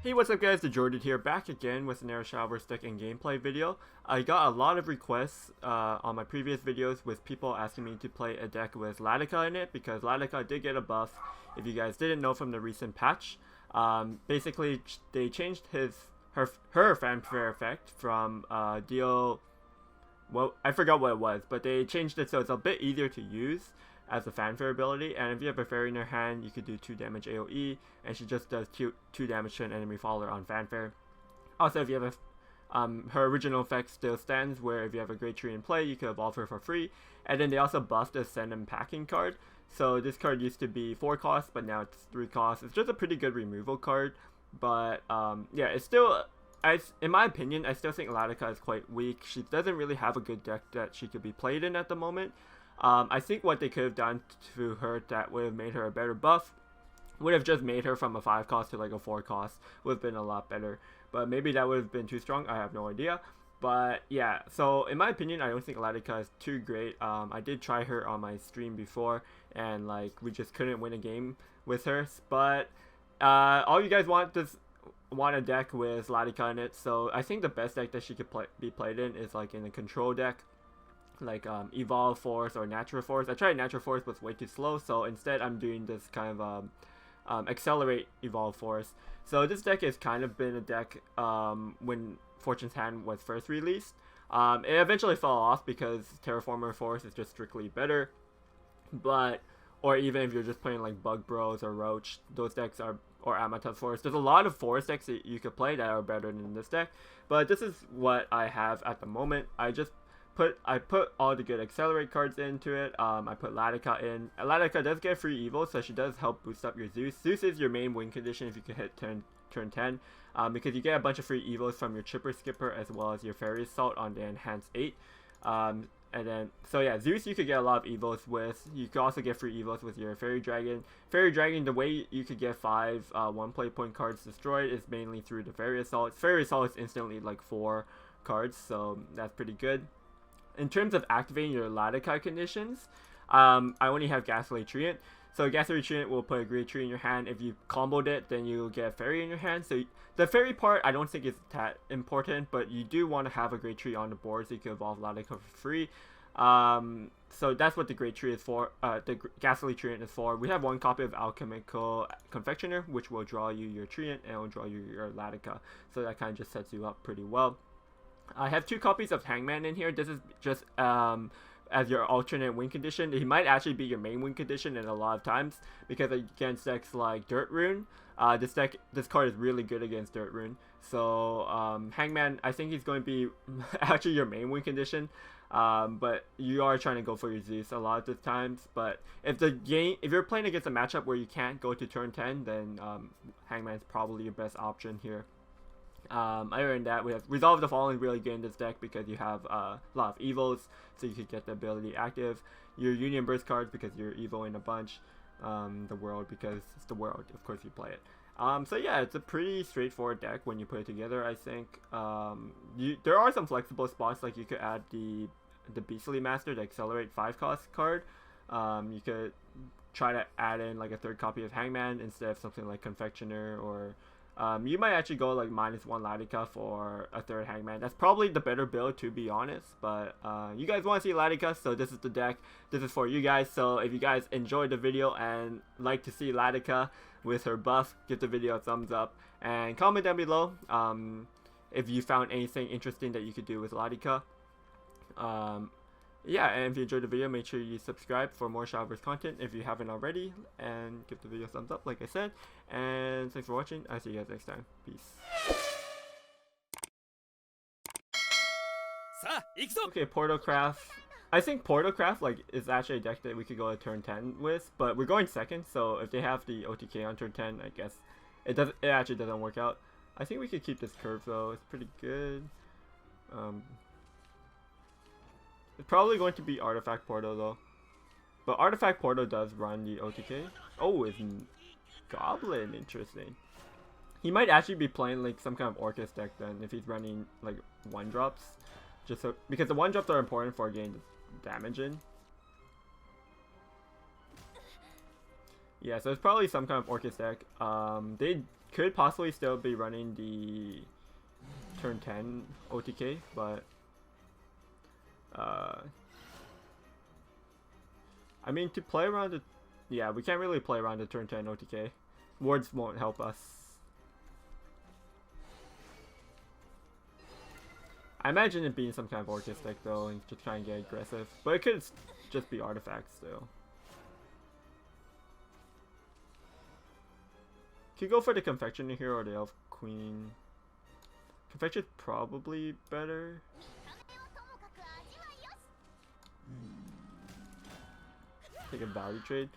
Hey, what's up guys, TheJordude here, back again with another Shadowverse deck and gameplay video. I got a lot of requests on my previous videos with people asking me to play a deck with Ladica in it, because Ladica did get a buff, if you guys didn't know from the recent patch. Basically, they changed her fanfare effect from deal, well, I forgot what it was, but they changed it so it's a bit easier to use as a fanfare ability, and if you have a fairy in her hand, you could do 2 damage AoE, and she just does 2 damage to an enemy follower on fanfare. Also, if you have her original effect still stands, where if you have a great tree in play, you can evolve her for free. And then they also buffed the Send and Packing card, so this card used to be 4 costs, but now it's 3 costs. It's just a pretty good removal card, but yeah, it's still, in my opinion, I still think Ladica is quite weak. She doesn't really have a good deck that she could be played in at the moment. I think what they could have done to her that would have made her a better buff would have just made her from a 5 cost to like a 4 cost. Would have been a lot better, but maybe that would have been too strong. I have no idea. But yeah, so in my opinion, I don't think Ladica is too great. I did try her on my stream before, and like we just couldn't win a game with her. But all you guys want a deck with Ladica in it, so I think the best deck that she could be played in is like in a control deck, like Evolve Force or Natura Force. I tried Natura Force, but it's way too slow, so instead I'm doing this kind of Accelerate Evolve Force. So this deck has kind of been a deck when Fortune's Hand was first released. It eventually fell off because Terraformer Force is just strictly better, but or even if you're just playing like Bug Bros or Roach, those decks are, or Amatus Force. There's a lot of Force decks that you could play that are better than this deck, but this is what I have at the moment. I put all the good Accelerate cards into it. I put Ladica in. Ladica does get free evil, so she does help boost up your Zeus. Zeus is your main win condition if you can hit turn 10, because you get a bunch of free evils from your Chipper Skipper as well as your Fairy Assault on the Enhanced 8. And then, so yeah, Zeus you could get a lot of evils with. You could also get free evils with your Fairy Dragon. Fairy Dragon, the way you could get 5 1 play point cards destroyed is mainly through the Fairy Assault. Fairy Assault is instantly like 4 cards, so that's pretty good. In terms of activating your Ladica conditions, I only have Ghastly Treant. So Ghastly Treant will put a great tree in your hand. If you comboed it, then you'll get a fairy in your hand. So the fairy part, I don't think is that important, but you do want to have a great tree on the board so you can evolve Ladica for free. So that's what the great tree is for. The Ghastly Treant is for. We have 1 copy of Alchemical Confectioner, which will draw you your Treant and will draw you your Ladica. So that kind of just sets you up pretty well. I have 2 copies of Hangman in here. This is just as your alternate win condition. He might actually be your main win condition in a lot of times, because against decks like Dirt Rune, this card is really good against Dirt Rune. So Hangman, I think he's going to be actually your main win condition, but you are trying to go for your Zeus a lot of the times. But if you're playing against a matchup where you can't go to turn 10, then Hangman's probably your best option here. Other than that, we have Resolve the Fallen, really good in this deck because you have a lot of evils, so you could get the ability active. Your Union Burst cards because you're evil in a bunch. The World because it's the World, of course you play it. So yeah, it's a pretty straightforward deck when you put it together, I think. There are some flexible spots, like you could add the Beastly Master, the Accelerate 5 cost card. You could try to add in like a 3rd copy of Hangman instead of something like Confectioner, or you might actually go like -1 Ladica for a 3rd Hangman. That's probably the better build, to be honest, but you guys want to see Ladica, so this is the deck. This is for you guys. So if you guys enjoyed the video and like to see Ladica with her buff, give the video a thumbs up and comment down below if you found anything interesting that you could do with Ladica. Yeah, and if you enjoyed the video, make sure you subscribe for more Shadowverse content if you haven't already, and give the video a thumbs up like I said. And thanks for watching. I'll see you guys next time. Peace. Okay, Portalcraft. I think Portalcraft like is actually a deck that we could go to turn 10 with, but we're going second, so if they have the OTK on turn 10, I guess it actually doesn't work out. I think we could keep this curve though. It's pretty good. It's probably going to be Artifact Portal though. But Artifact Portal does run the OTK. Oh, it's Goblin. Interesting. He might actually be playing like some kind of Orcus deck then if he's running like 1-drops. Just so, because the 1-drops are important for getting damage in. Yeah, so it's probably some kind of Orcus deck. Could possibly still be running the turn 10 OTK, but I mean, to play around the, yeah, we can't really play around the turn 10 OTK. Wards won't help us. I imagine it being some kind of orchistic though, and just trying to get aggressive. But it could just be artifacts still. Could go for the confectioner here or the elf queen. Confection's probably better. Take a value trade.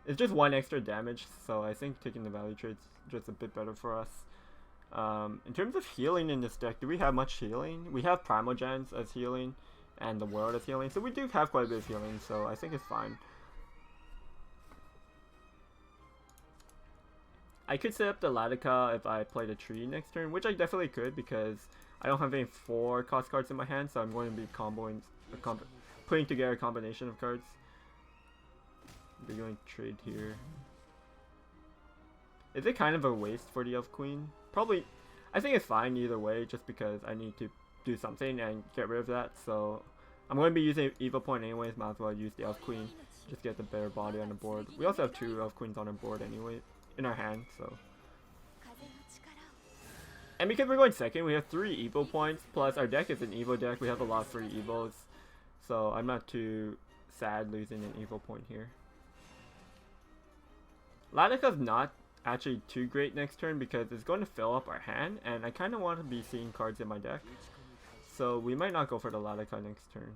It's just 1 extra damage, so I think taking the value trade's just a bit better for us. In terms of healing in this deck, do we have much healing? We have Primogens as healing, and the world as healing, so we do have quite a bit of healing, so I think it's fine. I could set up the Ladica if I played a tree next turn, which I definitely could because I don't have any 4 cost cards in my hand, so I'm going to be comboing, putting together a combination of cards. We're going to trade here. Is it kind of a waste for the Elf Queen? Probably. I think it's fine either way, just because I need to do something and get rid of that. So I'm going to be using Evil Point anyways. Might as well use the Elf Queen. Just get the better body on the board. We also have 2 Elf Queens on our board anyway, in our hand. So. And because we're going second, we have 3 Evil Points. Plus our deck is an Evo deck. We have a lot of free Evos. So I'm not too sad losing an Evil Point here. Ladica's not actually too great next turn because it's going to fill up our hand, and I kind of want to be seeing cards in my deck. So we might not go for the Ladica next turn.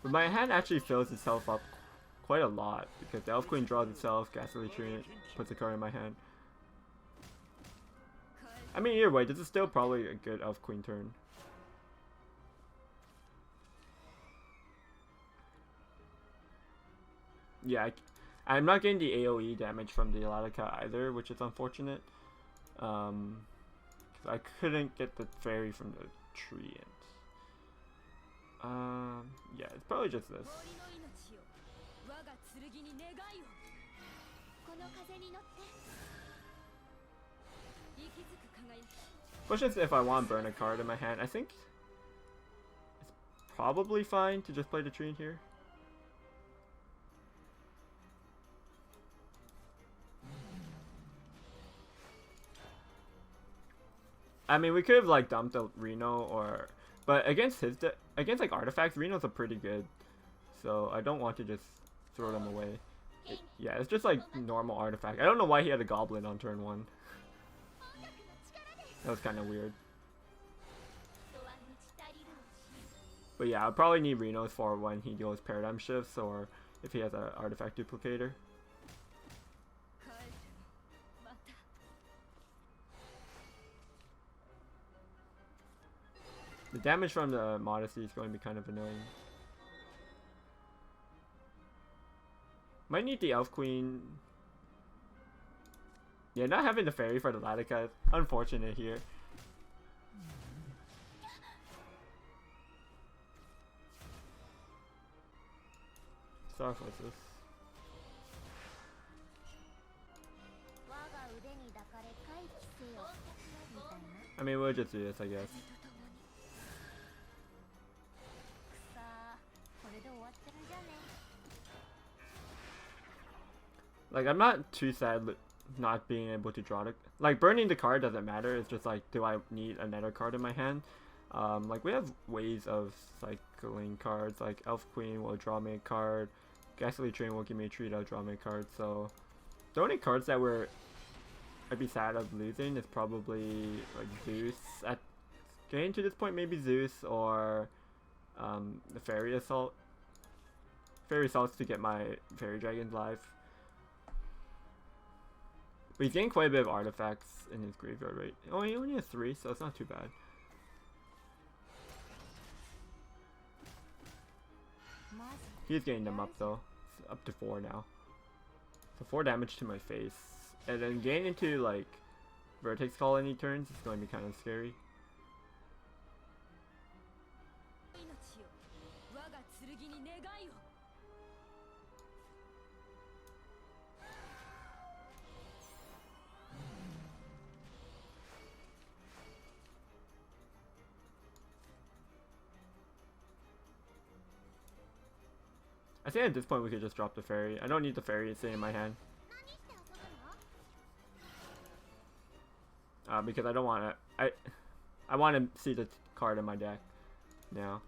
But my hand actually fills itself up quite a lot because the Elf Queen draws itself, Ghastly Tree puts a card in my hand. I mean, either way, this is still probably a good Elf Queen turn. Yeah, I'm not getting the AoE damage from the Ladica either, which is unfortunate. I couldn't get the fairy from the tree. Yeah, it's probably just this. Question is if I want to burn a card in my hand. I think it's probably fine to just play the tree in here. I mean, we could have like dumped a Reno or, but against against like artifacts, Reno's are pretty good, so I don't want to just throw them away. Yeah, it's just like normal artifact. I don't know why he had a goblin on turn 1. That was kind of weird. But yeah, I'll probably need Renos for when he goes paradigm shifts or if he has an artifact duplicator. The damage from the Modesty is going to be kind of annoying. Might need the Elf Queen. Yeah, not having the fairy for the Ladica is unfortunate here. Sacrifices. I mean, we'll just do this, I guess. Like, I'm not too sad not being able to draw the, like, burning the card doesn't matter. It's just like, do I need another card in my hand? Like, we have ways of cycling cards. Like, Elf Queen will draw me a card. Ghastly Train will give me a treat, I'll draw me a card. So the only cards that I'd be sad of losing is probably like Zeus. At getting to this point, maybe Zeus or the Fairy Assault. Fairy Assaults to get my Fairy Dragons live. But he's getting quite a bit of artifacts in his graveyard, right? Oh, he only has 3, so it's not too bad. He's getting them up though. It's up to 4 now. So 4 damage to my face. And then getting into like Vertex Colony turns is going to be kind of scary. I think at this point we could just drop the fairy. I don't need the fairy sitting in my hand. Because I don't want to. I want to see the card in my deck now.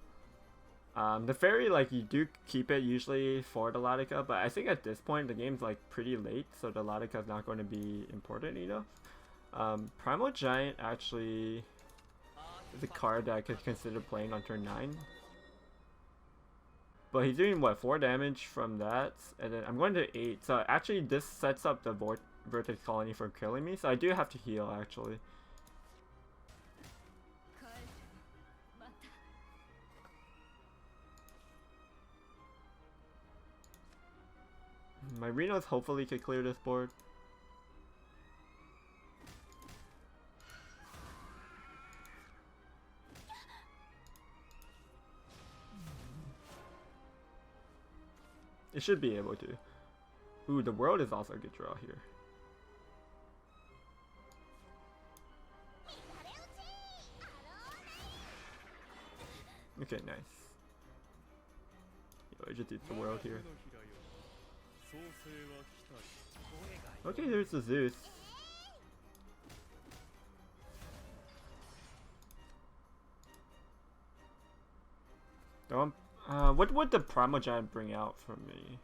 The fairy, like, you do keep it usually for the Ladica, but I think at this point the game's like pretty late, so the Ladica is not going to be important enough. Primal Giant actually is a card that I could consider playing on turn 9. But he's doing what, 4 damage from that, and then I'm going to 8. So actually this sets up the Vertex Colony for killing me, so I do have to heal actually. My Renos hopefully could clear this board. It should be able to. Ooh, the world is also a good draw here. Okay, nice. Yo, I just did the world here. Okay, there's the Zeus. What would the Primal Giant bring out from me?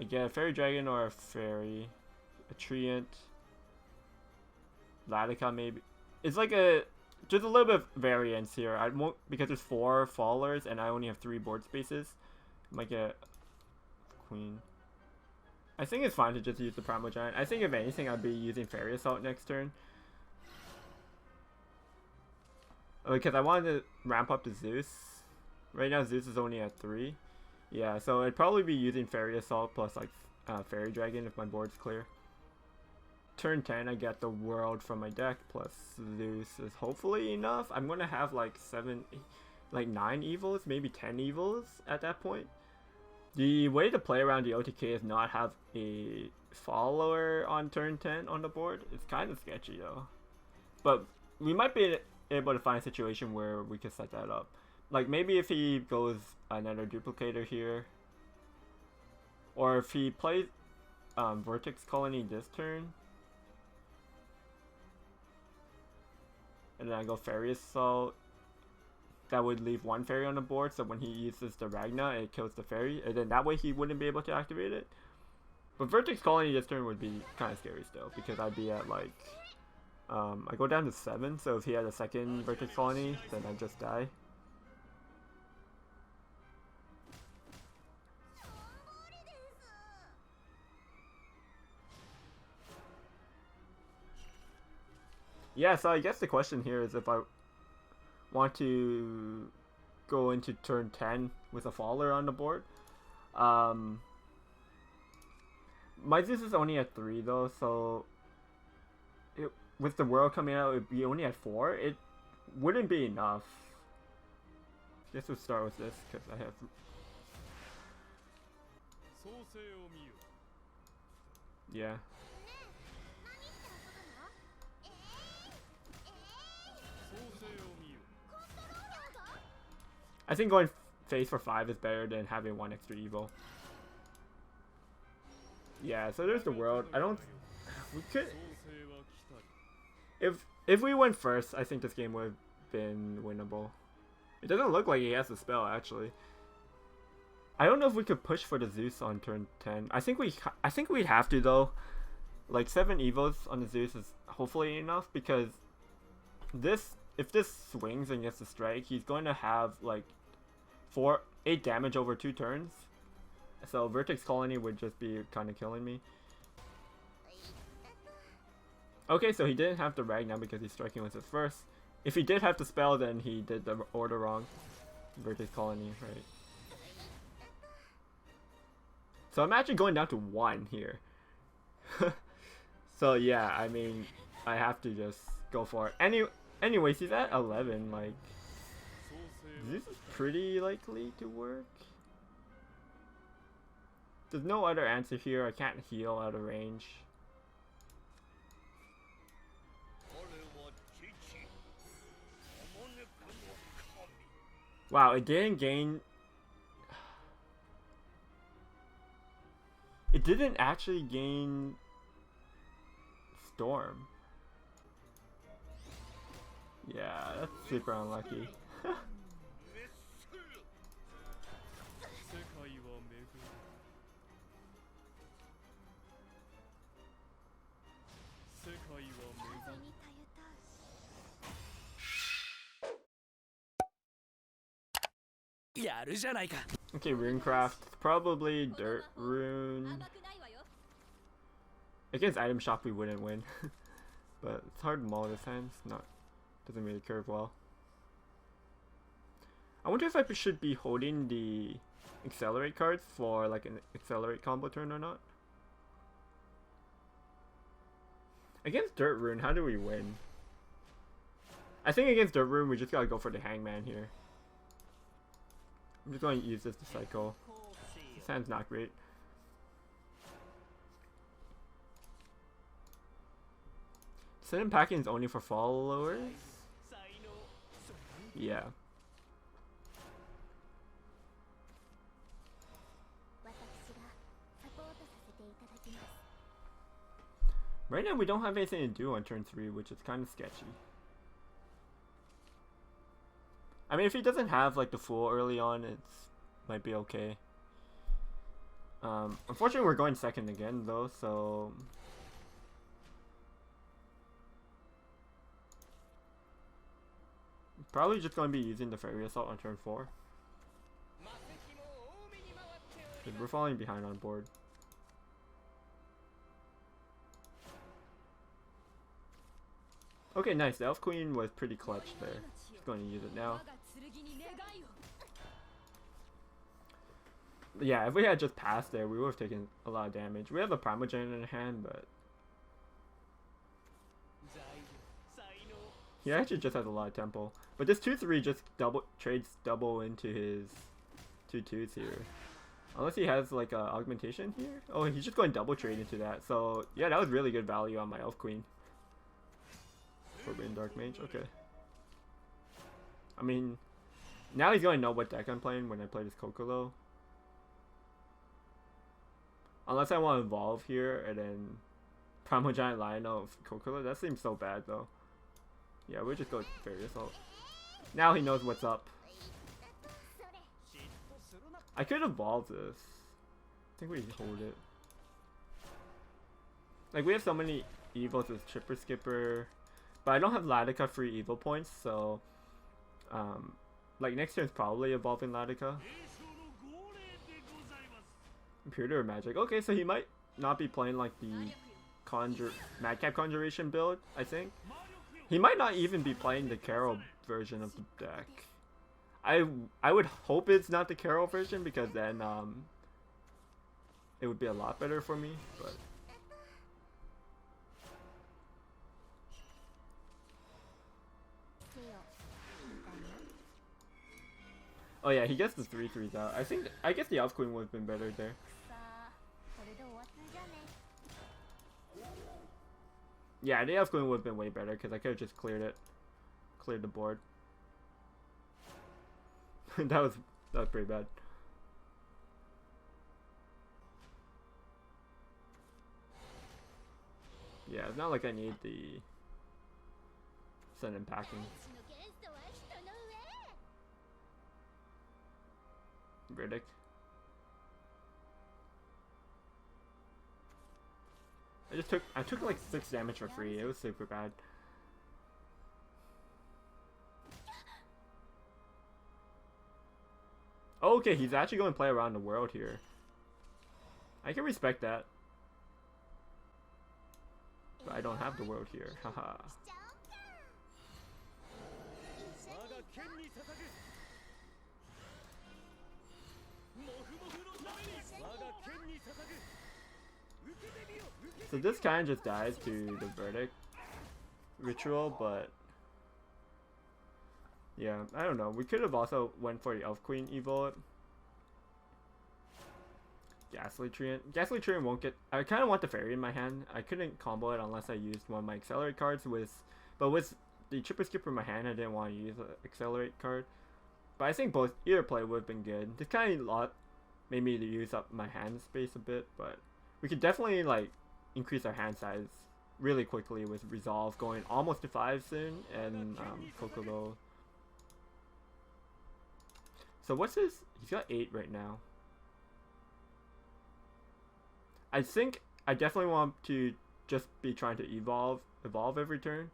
I get a Fairy Dragon or a Fairy. A Treant. Ladica maybe. It's like a... There's a little bit of variance here. I won't... Because there's 4 Fallers and I only have 3 board spaces. I might get... Queen. I think it's fine to just use the Primal Giant. I think if anything I'd be using Fairy Assault next turn. Because I wanted to ramp up to Zeus. Right now Zeus is only at 3. Yeah, so I'd probably be using Fairy Assault plus like Fairy Dragon if my board's clear. Turn 10 I get the world from my deck plus Zeus is hopefully enough. I'm going to have like 9 evils, maybe 10 evils at that point. The way to play around the OTK is not have a follower on turn 10 on the board. It's kind of sketchy though. But we might be able to find a situation where we can set that up. Like maybe if he goes another duplicator here. Or if he plays Vertex Colony this turn. And then I go Fairy Assault. That would leave 1 fairy on the board, so when he uses the Ragna, it kills the fairy, and then that way he wouldn't be able to activate it. But Vertex Colony this turn would be kind of scary still, because I'd be at like, I go down to 7, so if he had a second Vertex Colony, then I'd just die. Yeah, so I guess the question here is if I want to go into turn 10 with a faller on the board. My Zeus is only at 3 though, so with the world coming out, it would be only at 4. It wouldn't be enough. I guess we'll start with this because I have. Yeah. I think going face for 5 is better than having 1 extra evil. Yeah, so there's the world. I don't... We could... If we went first, I think this game would have been winnable. It doesn't look like he has a spell, actually. I don't know if we could push for the Zeus on turn 10. I think we'd have to, though. Like, 7 evils on the Zeus is hopefully enough, because this... If this swings and gets a strike, he's going to have, like, 8 damage over 2 turns. So Vertex Colony would just be kind of killing me. Okay, so he didn't have the Ragna because he's striking with his first. If he did have the spell, then he did the order wrong. Vertex Colony, right. So I'm actually going down to 1 here. So yeah, I mean, I have to just go for it. Anyways, he's at 11, like... This is pretty likely to work. There's no other answer here. I can't heal out of range. Wow, it didn't gain... It didn't actually gain Storm. Yeah, that's super unlucky. Okay, Runecraft. Probably Dirt Rune. Against Item Shop we wouldn't win. But it's hard to maul this hand. It's not, doesn't really curve well. I wonder if I should be holding the Accelerate cards for like an Accelerate combo turn or not. Against Dirt Rune, how do we win? I think against Dirt Rune we just gotta go for the Hangman here. I'm just going to use this to cycle. This hand's not great. Sudden packing is only for followers? Yeah. Right now we don't have anything to do on turn 3, which is kind of sketchy. I mean, if he doesn't have like the Fool early on, it's might be okay. Unfortunately, we're going second again though, so probably just going to be using the Fairy Assault on turn 4. We're falling behind on board. Okay, nice. The Elf Queen was pretty clutch there. Just going to use it now. Yeah, if we had just passed there, we would have taken a lot of damage. We have a Primogen in hand, but he actually just has a lot of tempo. But this 2-3 just trades double into his 2-2s here. Unless he has like a augmentation here. Oh, he's just going double trade into that. So yeah, that was really good value on my Elf Queen. Forbidden Dark Mage, okay. I mean, now he's going to know what deck I'm playing when I play this Kokolo. Unless I want to evolve here and then Primal Giant Lion of Kokolo. That seems so bad though. Yeah, we'll just go Fairy Assault. Now he knows what's up. I could evolve this. I think we hold it. Like, we have so many evils with Chipper Skipper. But I don't have Ladica free evil points, so like next turn's probably evolving Ladica. Computer or magic. Okay, so he might not be playing like the Madcap Conjuration build, I think. He might not even be playing the Carol version of the deck. I would hope it's not the Carol version, because then it would be a lot better for me, but oh yeah, he gets the 3/3s out. I guess the Elf Queen would have been better there. Yeah, the Elf Queen would have been way better because I could have just cleared the board. that was pretty bad. Yeah, it's not like I need the sudden packing. Riddick. I took like 6 damage for free. It was super bad. Oh, okay, he's actually going to play around the world here. I can respect that. But I don't have the world here. Haha. So this kind of just dies to the Verdict ritual, but yeah, I don't know. We could have also went for the Elf Queen Evil. Ghastly Treant. Ghastly Treant won't get... I kind of want the Fairy in my hand. I couldn't combo it unless I used one of my Accelerate cards but with the Chipper Skipper in my hand, I didn't want to use an Accelerate card. But I think either play would have been good. This kind of lot made me to use up my hand space a bit, but We could definitely like increase our hand size really quickly with Resolve going almost to 5 soon, and Kokoro. So what's his? He's got 8 right now. I think I definitely want to just be trying to evolve every turn.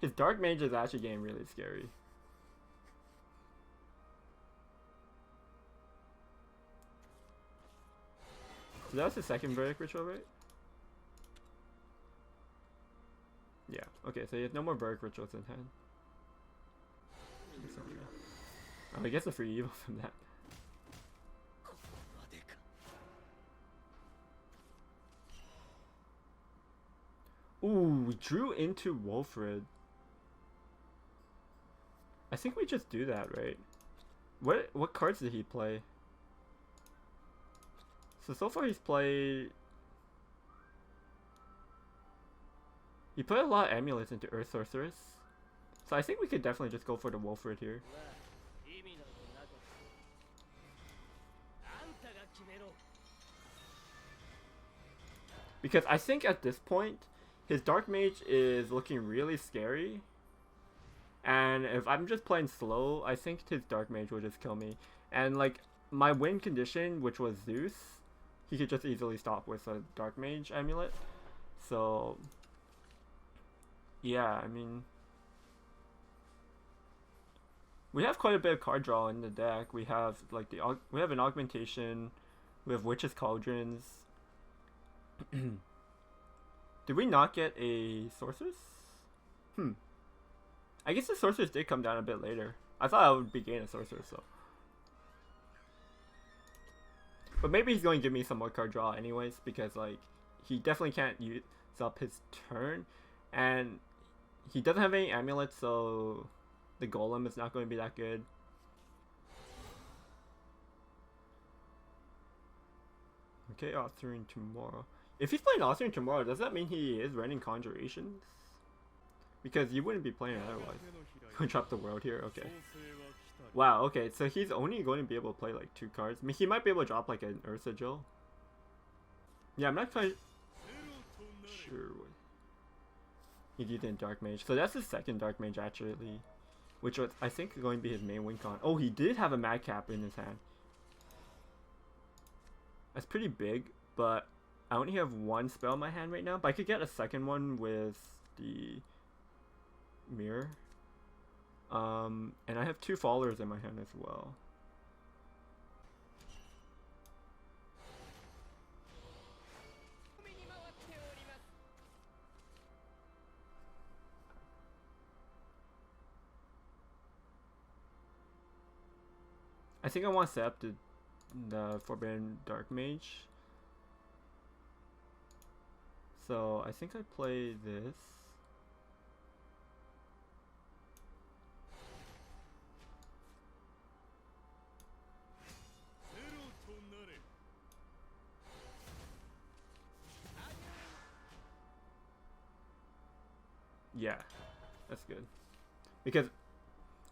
His Dark Mage is actually getting really scary. So that was the second Verdict Ritual, right? Yeah, okay, so he has no more Verdict Rituals in hand. Oh, he gets a free evil from that. Ooh, we drew into Wolfred. I think we just do that, right? What cards did he play? So far he's played... He put a lot of amulets into Earth Sorceress. So I think we could definitely just go for the Wolfred here. Because I think at this point, his Dark Mage is looking really scary. And if I'm just playing slow, I think his Dark Mage will just kill me. And like, my win condition, which was Zeus, he could just easily stop with a Dark Mage amulet. So, yeah, I mean... We have quite a bit of card draw in the deck. We have like we have an Augmentation, we have Witch's Cauldrons. Did we not get a Sorceress? I guess the Sorceress did come down a bit later. I thought I would be getting a Sorceress, so. But maybe he's going to give me some more card draw anyways, because like he definitely can't use up his turn, and he doesn't have any amulets, so the Golem is not going to be that good. Okay, authoring tomorrow. If he's playing authoring tomorrow, does that mean he is running Conjurations? Because you wouldn't be playing it otherwise. Drop the world here, okay. Wow, okay, so he's only going to be able to play like 2 cards. I mean, he might be able to drop like an Ursa Jill. Yeah, I'm not quite sure what he's using Dark Mage. So that's his second Dark Mage actually, which was I think going to be his main win con. Oh, he did have a Madcap in his hand. That's pretty big, but I only have 1 spell in my hand right now. But I could get a second one with the Mirror. And I have 2 followers in my hand as well. I think I want to set up the Forbidden Dark Mage. So I think I play this. Yeah, that's good. Because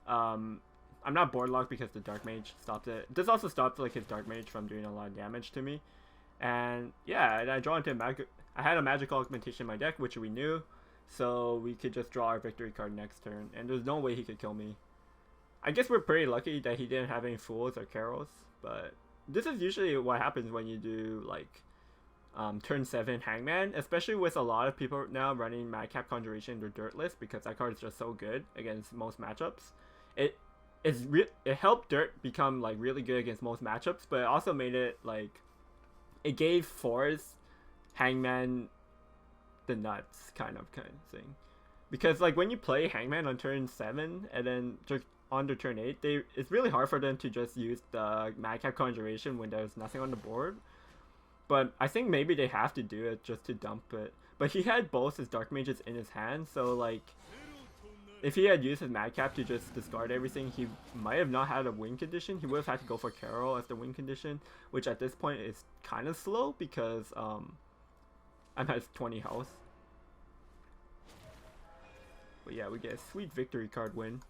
I'm not board locked because the Dark Mage stopped it. This also stopped like his Dark Mage from doing a lot of damage to me. And yeah, and I draw into I had a magical augmentation in my deck, which we knew, so we could just draw our victory card next turn, and there's no way he could kill me. I guess we're pretty lucky that he didn't have any Fools or Carols, but this is usually what happens when you do like turn 7 Hangman, especially with a lot of people now running Madcap Conjuration in their Dirt list, because that card is just so good against most matchups. It helped Dirt become like really good against most matchups, but it also made it like it gave Force Hangman the nuts kind of thing, because like when you play Hangman on turn 7 and then just on to turn 8, it's really hard for them to just use the Madcap Conjuration when there's nothing on the board. But I think maybe they have to do it just to dump it. But he had both his Dark Mages in his hand, so like if he had used his Madcap to just discard everything, he might have not had a win condition. He would have had to go for Carol as the win condition, which at this point is kind of slow because I'm at 20 health. But yeah, we get a sweet victory card win.